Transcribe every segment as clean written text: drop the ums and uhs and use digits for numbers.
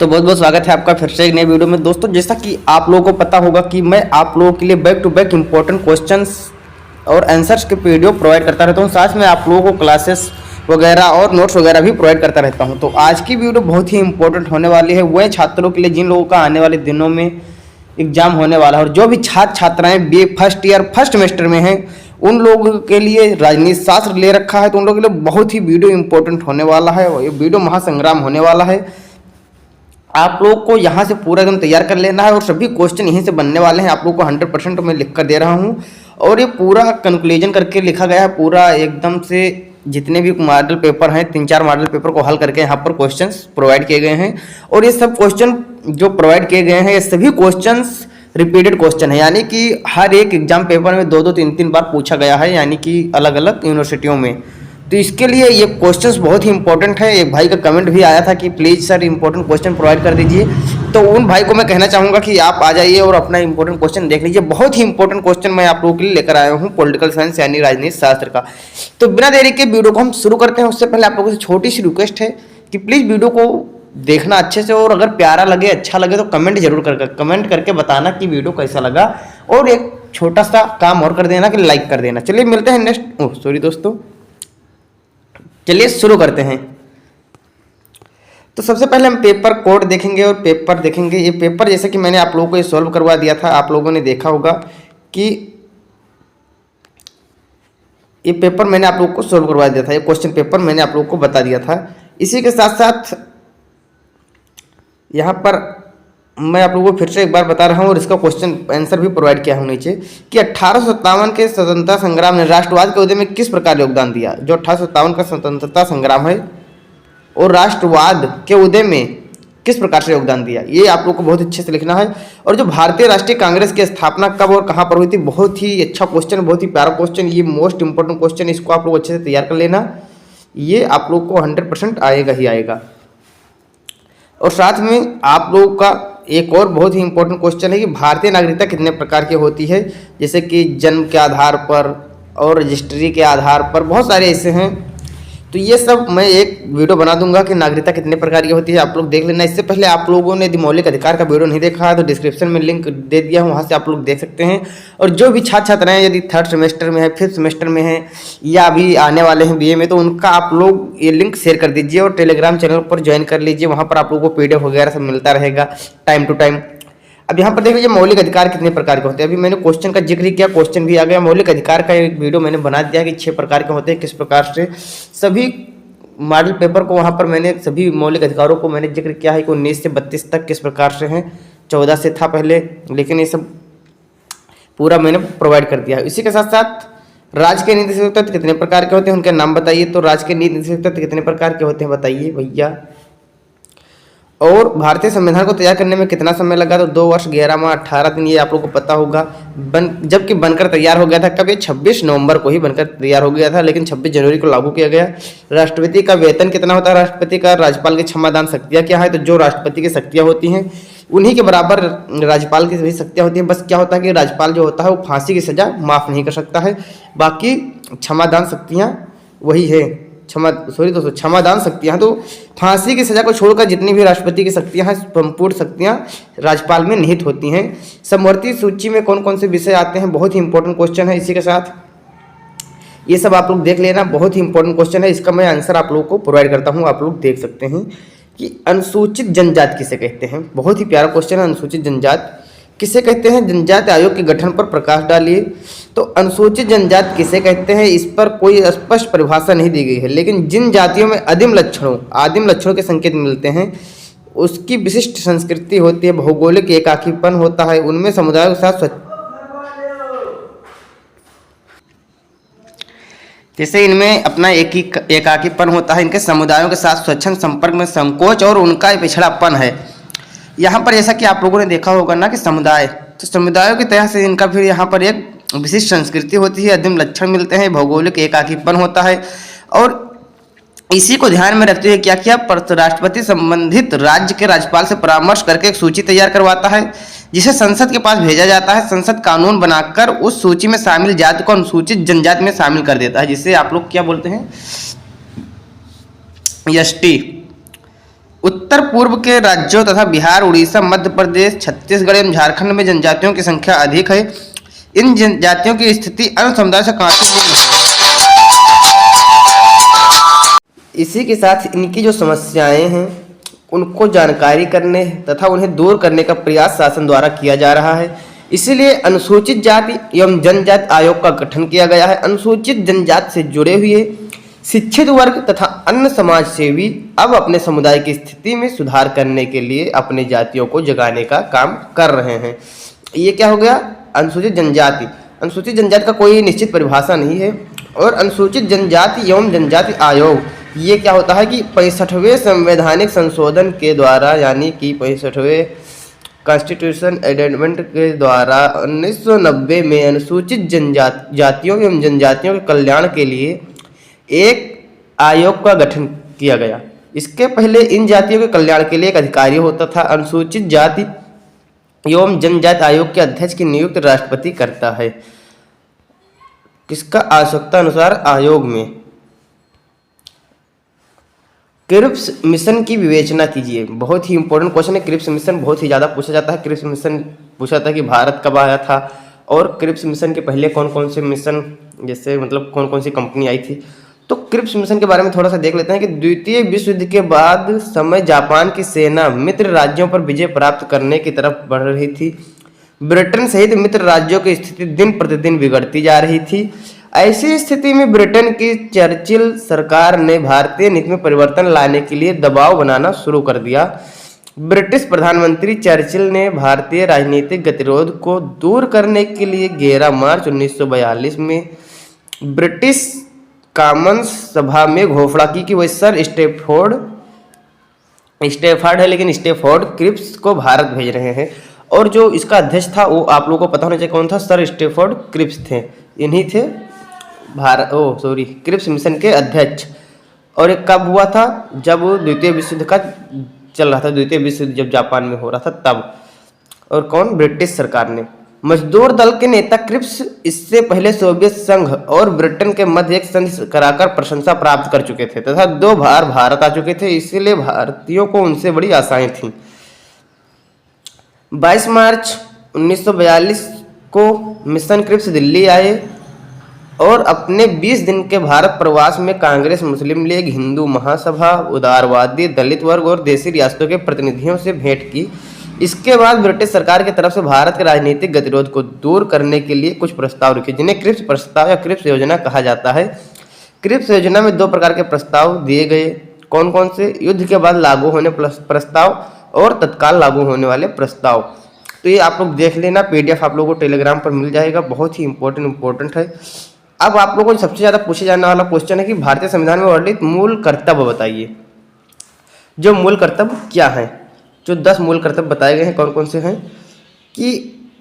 तो बहुत बहुत स्वागत है आपका फिर से एक नए वीडियो में। दोस्तों, जैसा कि आप लोगों को पता होगा कि मैं आप लोगों के लिए back to back important questions और आंसर्स के वीडियो प्रोवाइड करता रहता हूं। साथ में आप लोगों को क्लासेस वगैरह और नोट्स वगैरह भी प्रोवाइड करता रहता हूं। तो आज की वीडियो बहुत ही इंपॉर्टेंट होने वाली है वह छात्रों के लिए जिन लोगों का आने वाले दिनों में एग्जाम होने वाला है, और जो भी छात्र छात्राएं B first year first semester में हैं उन लोगों के लिए राजनीति शास्त्र ले रखा है। तो उन लोगों के लिए बहुत ही वीडियो इंपॉर्टेंट होने वाला है और ये वीडियो महासंग्राम होने वाला है। आप लोग को यहाँ से पूरा एकदम तैयार कर लेना है और सभी क्वेश्चन यहीं से बनने वाले हैं। आप लोग को 100% मैं लिख कर दे रहा हूँ और ये पूरा कंक्लूजन करके लिखा गया है। पूरा एकदम से जितने भी मॉडल पेपर हैं 3-4 मॉडल पेपर को हल करके यहाँ पर क्वेश्चंस प्रोवाइड किए गए हैं। और ये सब क्वेश्चन जो प्रोवाइड किए गए हैं ये सभी क्वेश्चंस रिपीटेड क्वेश्चन है, यानी कि हर एक एग्जाम पेपर में 2-2 3-3 बार पूछा गया है, यानी कि अलग अलग यूनिवर्सिटियों में। तो इसके लिए ये क्वेश्चंस बहुत ही इंपॉर्टेंट है। एक भाई का कमेंट भी आया था कि please sir important question provide कर दीजिए। तो उन भाई को मैं कहना चाहूँगा कि आप आ जाइए और अपना इंपॉर्टेंट क्वेश्चन देख लीजिए। बहुत ही इंपॉर्टेंट क्वेश्चन मैं आप लोगों के लिए लेकर आया हूँ पॉलिटिकल साइंस यानी राजनीति शास्त्र का। तो बिना देरी के वीडियो को हम शुरू करते हैं। उससे पहले आप लोगों से छोटी सी रिक्वेस्ट है कि प्लीज़ वीडियो को देखना अच्छे से, और अगर प्यारा लगे अच्छा लगे तो कमेंट जरूर कमेंट करके बताना कि वीडियो कैसा लगा, और एक छोटा सा काम और कर देना कि लाइक कर देना। चलिए मिलते हैं नेक्स्ट दोस्तों, चलिए शुरू करते हैं। तो सबसे पहले हम पेपर कोड देखेंगे और पेपर देखेंगे। ये पेपर जैसे कि मैंने आप लोगों को ये सॉल्व करवा दिया था, आप लोगों ने देखा होगा कि ये पेपर मैंने आप लोगों को सॉल्व करवा दिया था, ये क्वेश्चन पेपर मैंने आप लोगों को बता दिया था। इसी के साथ साथ यहाँ पर मैं आप लोगों को फिर से एक बार बता रहा हूँ और इसका क्वेश्चन आंसर भी प्रोवाइड किया हूँ नीचे कि 1857 के स्वतंत्रता संग्राम ने राष्ट्रवाद के उदय में किस प्रकार योगदान दिया। जो 1857 का स्वतंत्रता संग्राम है और राष्ट्रवाद के उदय में किस प्रकार से योगदान दिया, ये आप लोग को बहुत अच्छे से लिखना है। और जो भारतीय राष्ट्रीय कांग्रेस की स्थापना कब और कहाँ पर हुई थी, बहुत ही अच्छा क्वेश्चन, बहुत ही प्यारा क्वेश्चन, ये मोस्ट इंपॉर्टेंट क्वेश्चन, इसको आप लोग अच्छे से तैयार कर लेना। ये आप लोग को 100% आएगा ही आएगा। और साथ में आप लोगों का एक और बहुत ही इंपॉर्टेंट क्वेश्चन है कि भारतीय नागरिकता कितने प्रकार की होती है, जैसे कि जन्म के आधार पर और रजिस्ट्री के आधार पर, बहुत सारे ऐसे हैं। तो ये सब मैं एक वीडियो बना दूंगा कि नागरिकता कितने प्रकार की होती है, आप लोग देख लेना। इससे पहले आप लोगों ने यदि मौलिक अधिकार का वीडियो नहीं देखा है तो डिस्क्रिप्शन में लिंक दे दिया हूँ, वहाँ से आप लोग देख सकते हैं। और जो भी छात्र छात्राएं यदि 3rd सेमेस्टर में है, 5th सेमेस्टर में है या अभी आने वाले हैं BA में, तो उनका आप लोग ये लिंक शेयर कर दीजिए और टेलीग्राम चैनल पर ज्वाइन कर लीजिए। वहाँ पर आप लोगों को PDF वगैरह सब मिलता रहेगा टाइम टू टाइम। अब यहाँ पर देख लीजिए मौलिक अधिकार कितने प्रकार के होते हैं। अभी मैंने क्वेश्चन का जिक्र किया, क्वेश्चन भी आ गया। मौलिक अधिकार का एक वीडियो मैंने बना दिया कि 6 प्रकार के होते हैं, किस प्रकार से सभी मॉडल पेपर को वहाँ पर मैंने सभी मौलिक अधिकारों को मैंने जिक्र किया है कि 19 से 32 तक किस प्रकार से हैं। 14 से था पहले, लेकिन ये सब पूरा मैंने प्रोवाइड कर दिया है। इसी के साथ साथ राज्य के नीति निषेधक तत्व कितने प्रकार के होते हैं, उनके नाम बताइए। तो राज्य के नीति निषेधक तत्व कितने प्रकार के होते हैं बताइए भैया। और भारतीय संविधान को तैयार करने में कितना समय लगा, तो 2 वर्ष 11 माह 18 दिन, ये आप लोगों को पता होगा। जबकि बनकर तैयार हो गया था कब, ये 26 नवंबर को ही बनकर तैयार हो गया था, लेकिन 26 जनवरी को लागू किया गया। राष्ट्रपति का वेतन कितना होता है राष्ट्रपति का, राज्यपाल की क्षमादान शक्तियाँ क्या है, तो जो राष्ट्रपति की शक्तियाँ होती हैं उन्हीं के बराबर राज्यपाल की भी शक्तियाँ होती हैं। बस क्या होता है कि राज्यपाल जो होता है वो फांसी की सज़ा माफ़ नहीं कर सकता है, बाकी क्षमादान शक्तियाँ वही है। क्षमादान शक्तियाँ, तो फांसी की सजा को छोड़कर जितनी भी राष्ट्रपति की शक्तियाँ हैं संपूर्ण शक्तियाँ राज्यपाल में निहित होती हैं। समवर्ती सूची में कौन कौन से विषय आते हैं, बहुत ही इंपॉर्टेंट क्वेश्चन है। इसी के साथ ये सब आप लोग देख लेना, बहुत ही इंपॉर्टेंट क्वेश्चन है। इसका मैं आंसर आप लोगों को प्रोवाइड करता हूँ, आप लोग देख सकते हैं कि अनुसूचित जनजाति किसे कहते हैं। बहुत ही प्यारा क्वेश्चन है, अनुसूचित जनजाति किसे कहते हैं। जनजाति आयोग के गठन पर प्रकाश डालिए। तो अनुसूचित जनजाति किसे कहते हैं, इस पर कोई स्पष्ट परिभाषा नहीं दी गई है, लेकिन जिन जातियों में आदिम लक्षणों के संकेत मिलते हैं, उसकी विशिष्ट संस्कृति होती है, भौगोलिक एकाकीपन होता है, उनमें समुदायों के साथ जैसे इनमें अपना एकाकीपन होता है, इनके समुदायों के साथ स्वच्छंद संपर्क में संकोच और उनका पिछड़ापन है। यहाँ पर जैसा कि आप लोगों ने देखा होगा ना कि समुदाय, तो समुदायों की तरह से इनका फिर यहाँ पर एक विशिष्ट संस्कृति होती है, आदिम लक्षण मिलते हैं, भौगोलिक एकाकीपन होता है। और इसी को ध्यान में रखते हुए क्या किया, राष्ट्रपति संबंधित राज्य के राज्यपाल से परामर्श करके एक सूची तैयार करवाता है, जिसे संसद के पास भेजा जाता है। संसद कानून बनाकर उस सूची में शामिल जाति को अनुसूचित जनजाति में शामिल कर देता है, जिसे आप लोग क्या बोलते हैं, ST। उत्तर पूर्व के राज्यों तथा बिहार, उड़ीसा, मध्य प्रदेश, छत्तीसगढ़ एवं झारखंड में जनजातियों की संख्या अधिक है। इन जनजातियों की स्थिति अन्य समुदायों से काफी भिन्न है। इसी के साथ इनकी जो समस्याएं हैं उनको जानकारी करने तथा उन्हें दूर करने का प्रयास शासन द्वारा किया जा रहा है। इसीलिए अनुसूचित जाति एवं जनजाति आयोग का गठन किया गया है। अनुसूचित जनजाति से जुड़े हुए शिक्षित वर्ग तथा अन्य समाज सेवी अब अपने समुदाय की स्थिति में सुधार करने के लिए अपने जातियों को जगाने का काम कर रहे हैं। ये क्या हो गया? अनुसूचित जनजाति। अनुसूचित जनजाति का कोई निश्चित परिभाषा नहीं है। और अनुसूचित जनजाति एवं जनजाति आयोग ये क्या होता है कि 65वें संवैधानिक संशोधन के द्वारा, यानी कि 65वें कॉन्स्टिट्यूशन अमेंडमेंट के द्वारा 1990 में अनुसूचित जातियों एवं जनजातियों के कल्याण के लिए एक आयोग का गठन किया गया। इसके पहले इन जातियों के कल्याण के लिए एक अधिकारी होता था। अनुसूचित जाति एवं जनजाति आयोग के अध्यक्ष की नियुक्ति राष्ट्रपति करता है। किसका? आवश्यकता अनुसार आयोग में क्रिप्स मिशन की विवेचना कीजिए। बहुत ही इंपॉर्टेंट क्वेश्चन है। क्रिप्स मिशन बहुत ही ज़्यादा पूछा जाता है। क्रिप्स मिशन पूछा था कि भारत कब आया था और क्रिप्स मिशन के पहले कौन कौन से मिशन, जैसे मतलब कौन कौन सी कंपनी आई थी। तो क्रिप्स मिशन के बारे में थोड़ा सा देख लेते हैं कि द्वितीय विश्व युद्ध के बाद समय जापान की सेना मित्र राज्यों पर विजय प्राप्त करने की तरफ बढ़ रही थी। ब्रिटेन सहित मित्र राज्यों की स्थिति दिन प्रतिदिन बिगड़ती जा रही थी। ऐसी स्थिति में ब्रिटेन की चर्चिल सरकार ने भारतीय नीति में परिवर्तन लाने के लिए दबाव बनाना शुरू कर दिया। ब्रिटिश प्रधानमंत्री चर्चिल ने भारतीय राजनीतिक गतिरोध को दूर करने के लिए 11 मार्च 1942 में ब्रिटिश कॉमन्स सभा में घोषणा की कि वह सर स्टैफोर्ड है, लेकिन स्टैफोर्ड क्रिप्स को भारत भेज रहे हैं। और जो इसका अध्यक्ष था वो आप लोगों को पता होना चाहिए कौन था? सर स्टैफोर्ड क्रिप्स थे। इन्हीं थे क्रिप्स मिशन के अध्यक्ष। और एक कब हुआ था? जब द्वितीय विश्व युद्ध का चल रहा था। द्वितीय विश्व युद्ध जब जापान में हो रहा था तब। और कौन? ब्रिटिश सरकार ने। मजदूर दल के नेता क्रिप्स इससे पहले सोवियत संघ और ब्रिटेन के मध्य एक संधि कराकर प्रशंसा प्राप्त कर चुके थे तथा 2 बार भारत आ चुके थे। इसलिए भारतीयों को उनसे बड़ी आशाएं थीं। 22 मार्च 1942 को मिशन क्रिप्स दिल्ली आए और अपने 20 दिन के भारत प्रवास में कांग्रेस, मुस्लिम लीग, हिंदू महासभा, उदारवादी दलित वर्ग और देशी रियासतों के प्रतिनिधियों से भेंट की। इसके बाद ब्रिटिश सरकार की तरफ से भारत के राजनीतिक गतिरोध को दूर करने के लिए कुछ प्रस्ताव रखे, जिन्हें क्रिप्स प्रस्ताव या क्रिप्स योजना कहा जाता है। क्रिप्स योजना में 2 प्रकार के प्रस्ताव दिए गए। कौन कौन से? युद्ध के बाद लागू होने प्रस्ताव और तत्काल लागू होने वाले प्रस्ताव। तो ये आप लोग देख लेना, PDF आप लोगों को टेलीग्राम पर मिल जाएगा। बहुत ही इंपॉर्टेंट है। अब आप लोगों को सबसे ज़्यादा पूछे जाने वाला क्वेश्चन है कि भारतीय संविधान में वर्णित मूल कर्तव्य बताइए। जो मूल कर्तव्य क्या है? जो 10 मूल कर्तव्य बताए गए हैं कौन कौन से हैं कि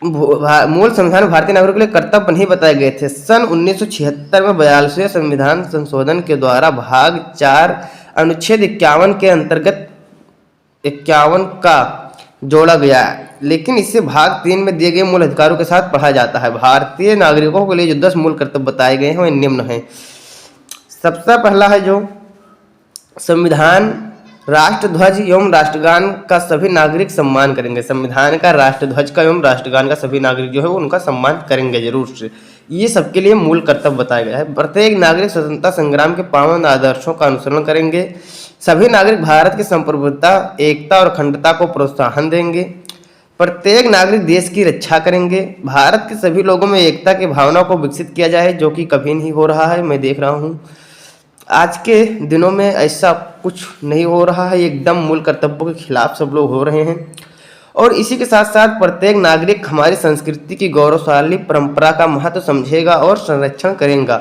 मूल संविधान में भारतीय नागरिकों के लिए कर्तव्य नहीं बताए गए थे। सन 1976 में 42वें संविधान संशोधन के द्वारा भाग 4 अनुच्छेद 51 के अंतर्गत 51 का जोड़ा गया, लेकिन इसे भाग 3 में दिए गए मूल अधिकारों के साथ पढ़ा जाता है। भारतीय नागरिकों के लिए जो 10 मूल कर्तव्य बताए गए हैं वे निम्न हैं। सबसे पहला है जो संविधान, राष्ट्रध्वज एवं राष्ट्रगान का सभी नागरिक सम्मान करेंगे। संविधान का, राष्ट्रध्वज का एवं राष्ट्रगान का सभी नागरिक जो है वो उनका सम्मान करेंगे जरूर से। ये सबके लिए मूल कर्तव्य बताया गया है। प्रत्येक नागरिक स्वतंत्रता संग्राम के पावन आदर्शों का अनुसरण करेंगे। सभी नागरिक भारत की संप्रभुता, एकता और अखंडता को प्रोत्साहन देंगे। प्रत्येक नागरिक देश की रक्षा करेंगे। भारत के सभी लोगों में एकता की भावना को विकसित किया जाए, जो कि कभी नहीं हो रहा है। मैं देख रहा हूँ आज के दिनों में ऐसा कुछ नहीं हो रहा है। एकदम मूल कर्तव्यों के खिलाफ सब लोग हो रहे हैं। और इसी के साथ साथ प्रत्येक नागरिक हमारी संस्कृति की गौरवशाली परंपरा का महत्व समझेगा और संरक्षण करेगा।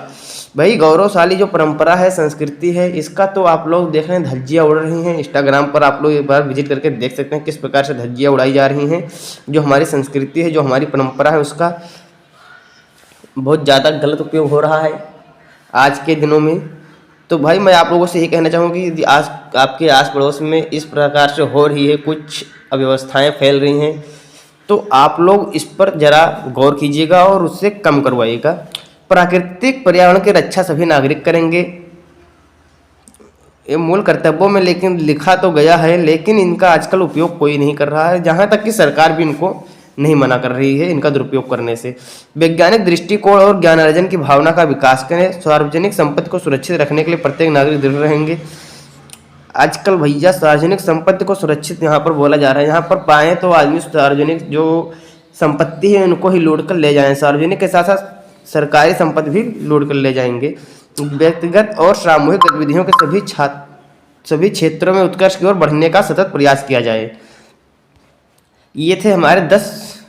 भाई गौरवशाली जो परंपरा है, संस्कृति है, इसका तो आप लोग देख रहे हैं धज्जियाँ उड़ रही हैं। इंस्टाग्राम पर आप लोग एक बार विजिट करके देख सकते हैं किस प्रकार से धज्जियाँ उड़ाई जा रही हैं। जो हमारी संस्कृति है, जो हमारी परंपरा है, उसका बहुत ज़्यादा गलत उपयोग हो रहा है आज के दिनों में। तो भाई मैं आप लोगों से यही कहना चाहूँगी कि आज आपके आस पड़ोस में इस प्रकार से हो रही है, कुछ अव्यवस्थाएं फैल रही हैं, तो आप लोग इस पर ज़रा गौर कीजिएगा और उससे कम करवाइएगा। प्राकृतिक पर्यावरण की रक्षा सभी नागरिक करेंगे। ये मूल कर्तव्यों में लेकिन लिखा तो गया है, लेकिन इनका आजकल उपयोग कोई नहीं कर रहा है, जहाँ तक कि सरकार भी इनको नहीं मना कर रही है इनका दुरुपयोग करने से। वैज्ञानिक दृष्टिकोण और ज्ञानार्जन की भावना का विकास करें। सार्वजनिक संपत्ति को सुरक्षित रखने के लिए प्रत्येक नागरिक दृढ़ रहेंगे। आजकल भैया सार्वजनिक संपत्ति को सुरक्षित यहाँ पर बोला जा रहा है, यहाँ पर पाएँ तो आदमी सार्वजनिक जो संपत्ति है उनको ही लूट कर ले जाएं, सार्वजनिक के साथ साथ सरकारी संपत्ति भी लूट कर ले जाएंगे। व्यक्तिगत और सामूहिक गतिविधियों के सभी क्षेत्रों में उत्कर्ष की ओर बढ़ने का सतत प्रयास किया जाए। ये थे हमारे 10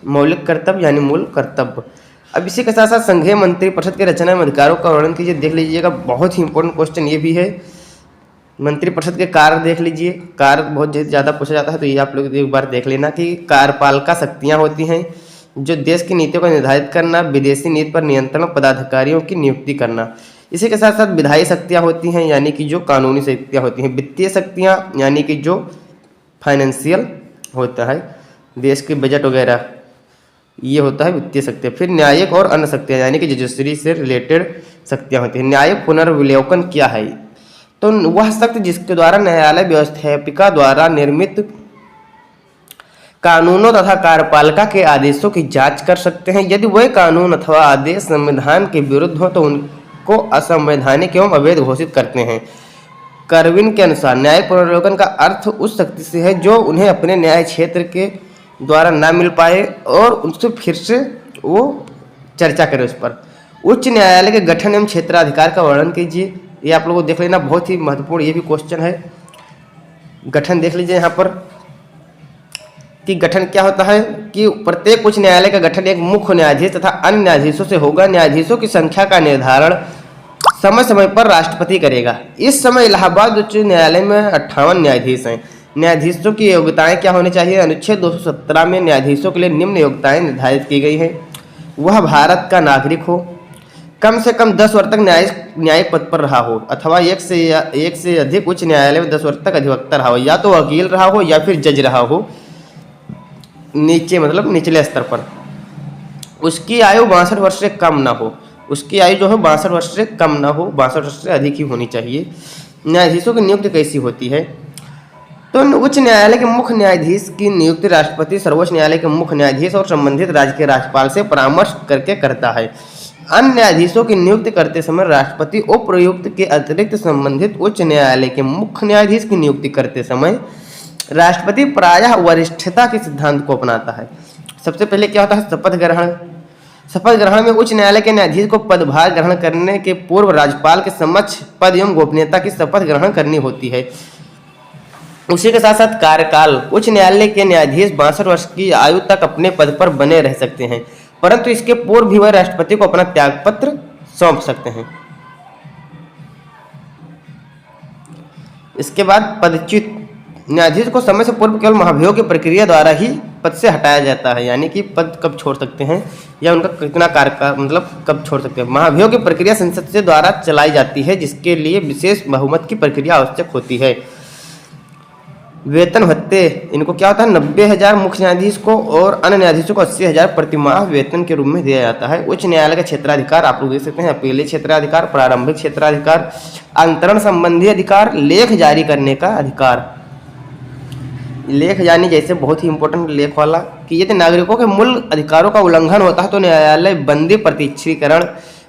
मौलिक कर्तव्य यानी मूल कर्तव्य। अब इसी के साथ साथ संघीय मंत्रिपरिषद के रचना में अधिकारों का वर्णन कीजिए। देख लीजिएगा, बहुत ही इंपॉर्टेंट क्वेश्चन ये भी है। मंत्रिपरिषद के कार्य देख लीजिए, कार्य बहुत ज़्यादा पूछा जाता है, तो ये आप लोग एक बार देख लेना कि कार्यपालिका शक्तियाँ होती हैं जो देश की नीतियों को निर्धारित करना, विदेशी नीति पर नियंत्रण, पदाधिकारियों की नियुक्ति करना। इसी के साथ साथ विधायी शक्तियाँ होती हैं यानी कि जो कानूनी शक्तियाँ होती हैं। वित्तीय शक्तियाँ यानी कि जो फाइनेंशियल होता है, देश के बजट वगैरह, ये होता है वित्तीय शक्तियाँ। फिर न्यायिक और अन्य शक्तियाँ यानी कि जुडिशरी से रिलेटेड शक्तियाँ होती हैं। न्यायिक पुनर्विलोकन क्या है? तो वह शक्ति जिसके द्वारा न्यायालय व्यवस्थापिका द्वारा निर्मित कानूनों तथा कार्यपालिका के आदेशों की जांच कर सकते हैं। यदि वह कानून अथवा आदेश संविधान के विरुद्ध हो तो उनको असंवैधानिक एवं अवैध घोषित करते हैं। कर्विन के अनुसार न्यायिक पुनर्विलोकन का अर्थ उस शक्ति से है जो उन्हें अपने न्याय क्षेत्र के द्वारा ना मिल पाए और उनसे फिर से वो चर्चा करे उस पर। उच्च न्यायालय के गठन एवं क्षेत्राधिकार का वर्णन कीजिए। ये आप लोगों को देख लेना, बहुत ही महत्वपूर्ण ये भी क्वेश्चन है। गठन देख लीजिए यहाँ पर कि गठन क्या होता है कि प्रत्येक उच्च न्यायालय का गठन एक मुख्य न्यायाधीश तथा अन्य न्यायाधीशों से होगा। न्यायाधीशों की संख्या का निर्धारण समय समय पर राष्ट्रपति करेगा। इस समय इलाहाबाद उच्च न्यायालय में 58 न्यायाधीश हैं। न्यायाधीशों की योग्यताएं क्या होनी चाहिए? अनुच्छेद 217 में न्यायाधीशों के लिए निम्न योग्यताएं निर्धारित की गई हैं। वह भारत का नागरिक हो, कम से कम 10 वर्ष तक न्यायिक पद पर रहा हो, अथवा एक से अधिक उच्च न्यायालय में 10 वर्ष तक अधिवक्ता रहा हो, या तो वकील रहा हो या फिर जज रहा हो, नीचे मतलब निचले स्तर पर। उसकी आयु 62 वर्ष से कम ना हो। उसकी आयु जो है 62 वर्ष से कम ना हो, 62 वर्ष से अधिक ही होनी चाहिए। न्यायाधीशों की नियुक्ति कैसी होती है? तो उच्च न्यायालय के मुख्य न्यायाधीश की नियुक्ति राष्ट्रपति सर्वोच्च न्यायालय के मुख्य न्यायाधीश और संबंधित राज्य के राज्यपाल से परामर्श करके करता है। अन्य न्यायाधीशों की नियुक्ति करते समय राष्ट्रपति उपयुक्त के अतिरिक्त संबंधित उच्च न्यायालय के मुख्य न्यायाधीश की नियुक्ति करते समय राष्ट्रपति प्रायः वरिष्ठता के सिद्धांत को अपनाता है। सबसे पहले क्या होता है? शपथ ग्रहण। शपथ ग्रहण में उच्च न्यायालय के न्यायाधीश को पदभार ग्रहण करने के पूर्व राज्यपाल के समक्ष पद एवं गोपनीयता की शपथ ग्रहण करनी होती है। उसी के साथ साथ कार्यकाल। उच्च न्यायालय के न्यायाधीश 62 वर्ष की आयु तक अपने पद पर बने रह सकते हैं, परंतु इसके पूर्व भी वह राष्ट्रपति को अपना त्यागपत्र सौंप सकते हैं। इसके बाद पदच्युत। न्यायाधीश को समय से पूर्व केवल महाभियोग की प्रक्रिया द्वारा ही पद से हटाया जाता है, यानी कि पद कब छोड़ सकते हैं या उनका कितना कार्यकाल मतलब कब छोड़ सकते हैं। महाभियोग की प्रक्रिया संसद से द्वारा चलाई जाती है, जिसके लिए विशेष बहुमत की प्रक्रिया आवश्यक होती है। वेतन भत्ते, इनको क्या होता है? 90,000 मुख्य न्यायाधीश को और अन्य न्यायाधीशों को 80,000 प्रतिमाह वेतन के रूप में दिया जाता है। उच्च न्यायालय का क्षेत्राधिकार आप लोग देख सकते हैं। अपीलीय क्षेत्राधिकार, प्रारंभिक क्षेत्राधिकार, अंतरण संबंधी अधिकार, लेख जारी करने का अधिकार। लेख यानी जैसे बहुत ही इंपॉर्टेंट लेख वाला कि यदि नागरिकों के मूल अधिकारों का उल्लंघन होता है तो न्यायालय बंदी, प्रतीक्षीकरण,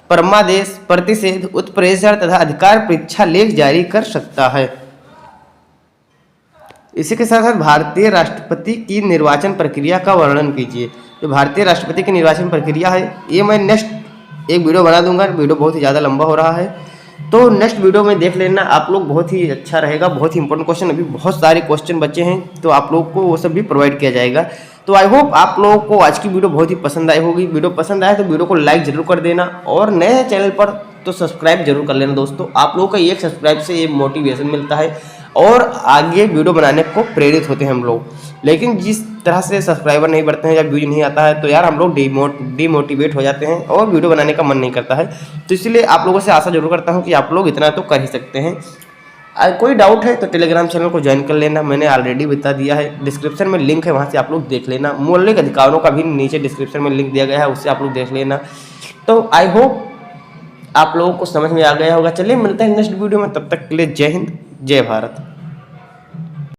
परमादेश, प्रतिषेध, उत्प्रेषण तथा अधिकार परीक्षा लेख जारी कर सकता है। इसी के साथ साथ भारतीय राष्ट्रपति की निर्वाचन प्रक्रिया का वर्णन कीजिए। जो भारतीय राष्ट्रपति की निर्वाचन प्रक्रिया है, ये मैं नेक्स्ट एक वीडियो बना दूंगा। वीडियो बहुत ही ज़्यादा लंबा हो रहा है, तो नेक्स्ट वीडियो में देख लेना आप लोग, बहुत ही अच्छा रहेगा। बहुत ही इंपॉर्टेंट क्वेश्चन, अभी बहुत सारे क्वेश्चन बचे हैं, तो आप लोग को वो सब भी प्रोवाइड किया जाएगा। तो आई होप आप लोगों को आज की वीडियो बहुत ही पसंद आई होगी। वीडियो पसंद आए तो वीडियो को लाइक जरूर कर देना, और नए चैनल पर तो सब्सक्राइब जरूर कर लेना दोस्तों। आप लोगों का एक सब्सक्राइब से ये मोटिवेशन मिलता है और आगे वीडियो बनाने को प्रेरित होते हैं हम लोग। लेकिन जिस तरह से सब्सक्राइबर नहीं बढ़ते हैं या व्यूज नहीं आता है तो यार हम लोग डिमोटिवेट हो जाते हैं और वीडियो बनाने का मन नहीं करता है। तो इसलिए आप लोगों से आशा जरूर करता हूँ कि आप लोग इतना तो कर ही सकते हैं। कोई डाउट है तो टेलीग्राम चैनल को ज्वाइन कर लेना, मैंने ऑलरेडी बता दिया है। डिस्क्रिप्शन में लिंक है, वहाँ से आप लोग देख लेना। मौलिक अधिकारों का भी नीचे डिस्क्रिप्शन में लिंक दिया गया है, उससे आप लोग देख लेना। तो आई होप आप लोगों को समझ में आ गया होगा। चलिए मिलते हैं नेक्स्ट वीडियो में, तब तक के लिए जय हिंद। जय भारत।